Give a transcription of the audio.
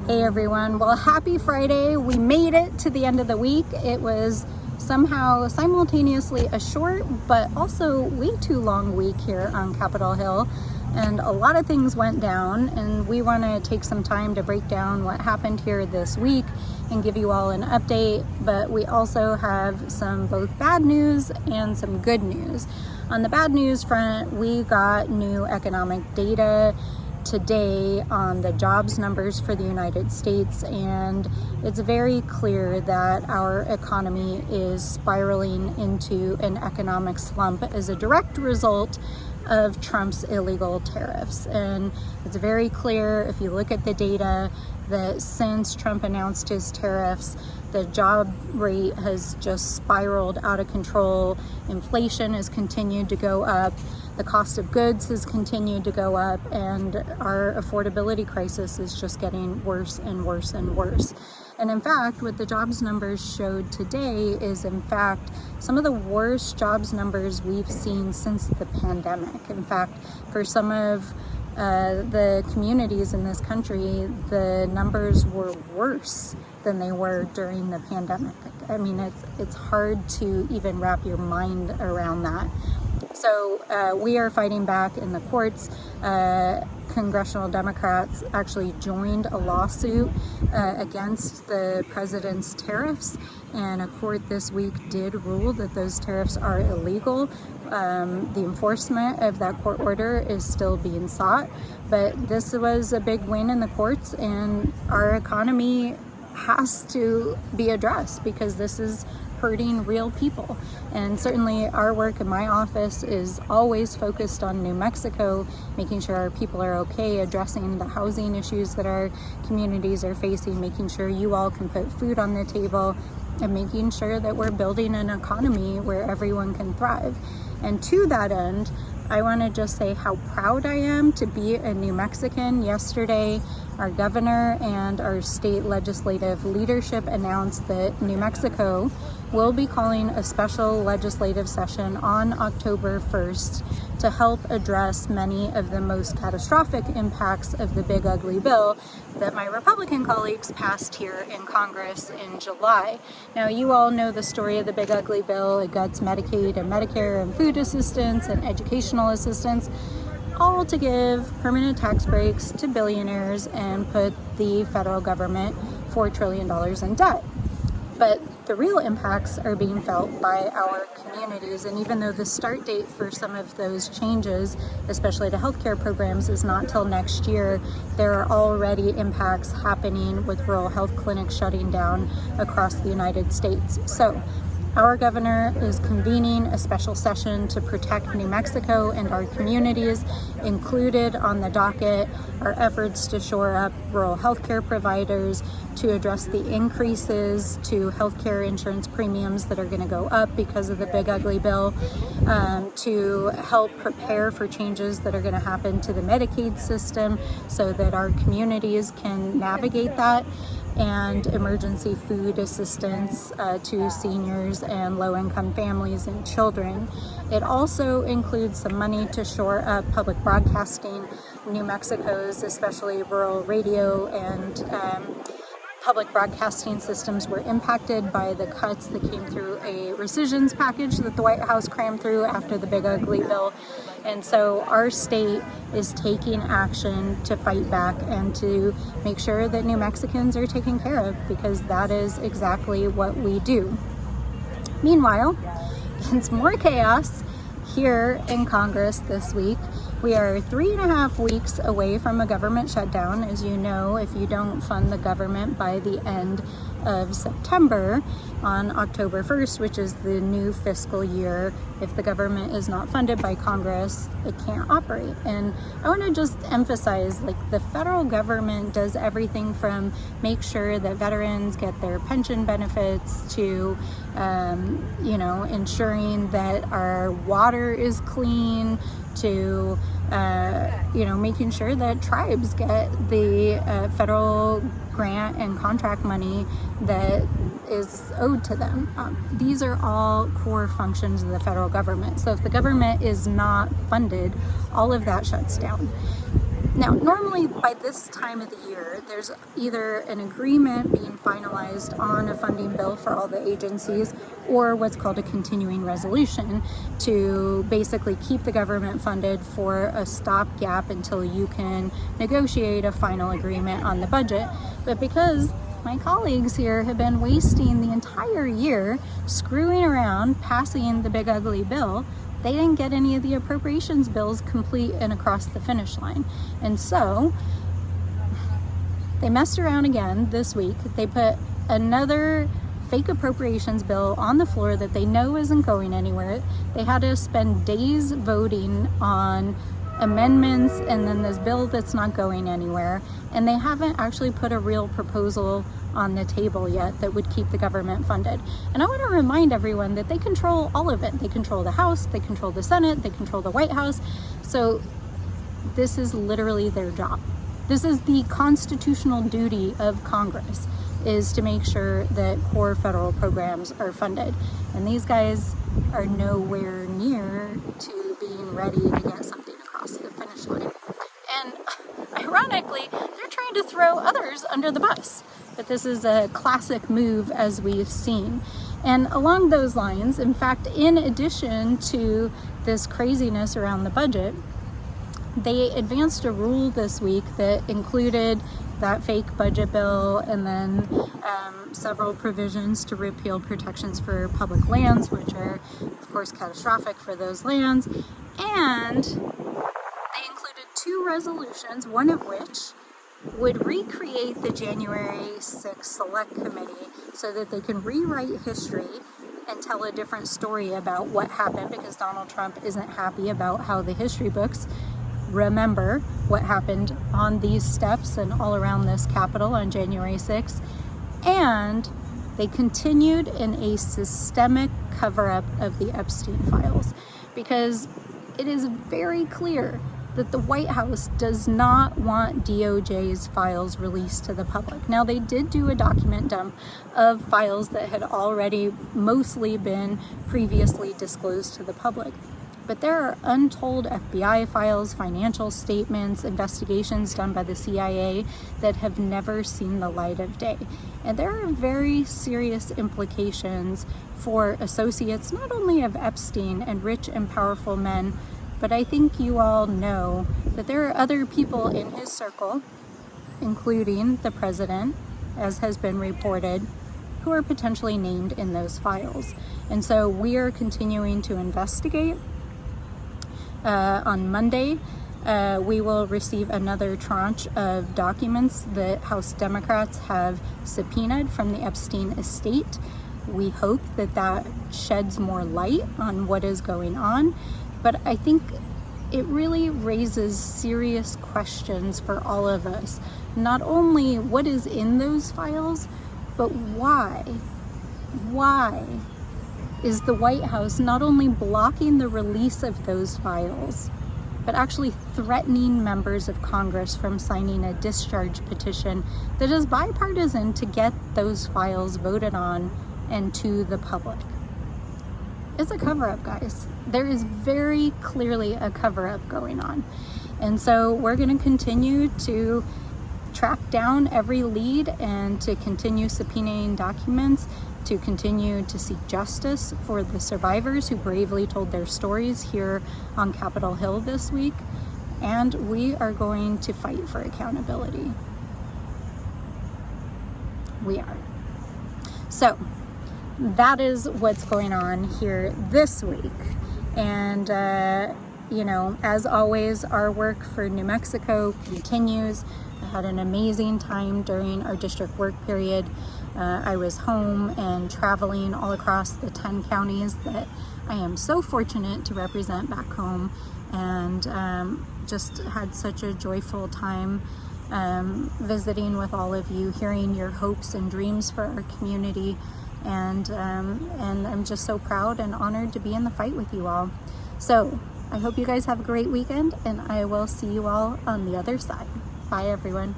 Hey everyone, well, happy Friday. We made it to the end of the week. It was somehow simultaneously a short but also way too long week here on Capitol Hill, and a lot of things went down, and we want to take some time to break down what happened here this week and give you all an update. But we also have some both bad news and some good news. On the bad news front, we got new economic data today on the jobs numbers for the United States, and it's very clear that our economy is spiraling into an economic slump as a direct result of Trump's illegal tariffs. And it's very clear, if you look at the data, that since Trump announced his tariffs, the job rate has just spiraled out of control. Inflation has continued to go up. The cost of goods has continued to go up, and our affordability crisis is just getting worse and worse and worse. And in fact, what the jobs numbers showed today is in fact some of the worst jobs numbers we've seen since the pandemic. In fact, for some of the communities in this country, the numbers were worse than they were during the pandemic. I mean, it's hard to even wrap your mind around that. So we are fighting back in the courts. Congressional Democrats actually joined a lawsuit against the president's tariffs, and a court this week did rule that those tariffs are illegal. The enforcement of that court order is still being sought, but this was a big win in the courts, and our economy has to be addressed because this is hurting real people. And certainly our work in my office is always focused on New Mexico, making sure our people are okay, addressing the housing issues that our communities are facing, making sure you all can put food on the table, and making sure that we're building an economy where everyone can thrive. And to that end, I want to just say how proud I am to be a New Mexican. Yesterday, our governor and our state legislative leadership announced that New Mexico will be calling a special legislative session on October 1st to help address many of the most catastrophic impacts of the Big Ugly Bill that my Republican colleagues passed here in Congress in July. Now, you all know the story of the Big Ugly Bill. It cuts Medicaid and Medicare and food assistance and educational assistance, all to give permanent tax breaks to billionaires and put the federal government $4 trillion in debt. But the real impacts are being felt by our communities, and even though the start date for some of those changes, especially to healthcare programs, is not till next year, there are already impacts happening with rural health clinics shutting down across the United States. So our governor is convening a special session to protect New Mexico and our communities. Included on the docket are efforts to shore up rural healthcare providers, to address the increases to healthcare insurance premiums that are going to go up because of the Big Ugly Bill, to help prepare for changes that are going to happen to the Medicaid system so that our communities can navigate that, and emergency food assistance to seniors and low-income families and children. It also includes some money to shore up public broadcasting. New Mexico's, especially rural radio and public broadcasting systems, were impacted by the cuts that came through a rescissions package that the White House crammed through after the Big Ugly Bill. And so our state is taking action to fight back and to make sure that New Mexicans are taken care of, because that is exactly what we do. Meanwhile, it's more chaos here in Congress this week. We are 3.5 weeks away from a government shutdown. As you know, if you don't fund the government by the end of September, on October 1st, which is the new fiscal year, if the government is not funded by Congress, it can't operate. And I want to just emphasize, the federal government does everything from make sure that veterans get their pension benefits to, ensuring that our water is clean, to making sure that tribes get the federal grant and contract money that is owed to them. These are all core functions of the federal government. So if the government is not funded, all of that shuts down. Now, normally by this time of the year, there's either an agreement being finalized on a funding bill for all the agencies, or what's called a continuing resolution to basically keep the government funded for a stopgap until you can negotiate a final agreement on the budget. But because my colleagues here have been wasting the entire year screwing around, passing the big ugly bill, they didn't get any of the appropriations bills complete and across the finish line. And so they messed around again this week. They put another fake appropriations bill on the floor that they know isn't going anywhere. They had to spend days voting on amendments and then this bill that's not going anywhere. And they haven't actually put a real proposal on the table yet that would keep the government funded. And I want to remind everyone that they control all of it. They control the House, they control the Senate, they control the White House. So this is literally their job. This is the constitutional duty of Congress, is to make sure that core federal programs are funded. And these guys are nowhere near to being ready to get something across the finish line. And ironically, they're trying to throw others under the bus. But this is a classic move, as we've seen. And along those lines, in fact, in addition to this craziness around the budget, they advanced a rule this week that included that fake budget bill and then several provisions to repeal protections for public lands, which are, of course, catastrophic for those lands. And they included 2 resolutions, one of which would recreate the January 6th Select Committee so that they can rewrite history and tell a different story about what happened, because Donald Trump isn't happy about how the history books remember what happened on these steps and all around this Capitol on January 6th. And they continued in a systemic cover-up of the Epstein files, because it is very clear that the White House does not want DOJ's files released to the public. Now, they did do a document dump of files that had already mostly been previously disclosed to the public. But there are untold FBI files, financial statements, investigations done by the CIA that have never seen the light of day. And there are very serious implications for associates, not only of Epstein and rich and powerful men, but I think you all know that there are other people in his circle, including the president, as has been reported, who are potentially named in those files. And so we are continuing to investigate. On Monday, we will receive another tranche of documents that House Democrats have subpoenaed from the Epstein estate. We hope that that sheds more light on what is going on. But I think it really raises serious questions for all of us. Not only what is in those files, but why? Why is the White House not only blocking the release of those files, but actually threatening members of Congress from signing a discharge petition that is bipartisan to get those files voted on and to the public? It's a cover-up, guys. There is very clearly a cover-up going on. And so we're going to continue to track down every lead and to continue subpoenaing documents, to continue to seek justice for the survivors who bravely told their stories here on Capitol Hill this week. And we are going to fight for accountability. We are. So that is what's going on here this week. And, as always, our work for New Mexico continues. I had an amazing time during our district work period. I was home and traveling all across the 10 counties that I am so fortunate to represent back home, and just had such a joyful time visiting with all of you, hearing your hopes and dreams for our community. And I'm just so proud and honored to be in the fight with you all. So I hope you guys have a great weekend, and I will see you all on the other side. Bye, everyone.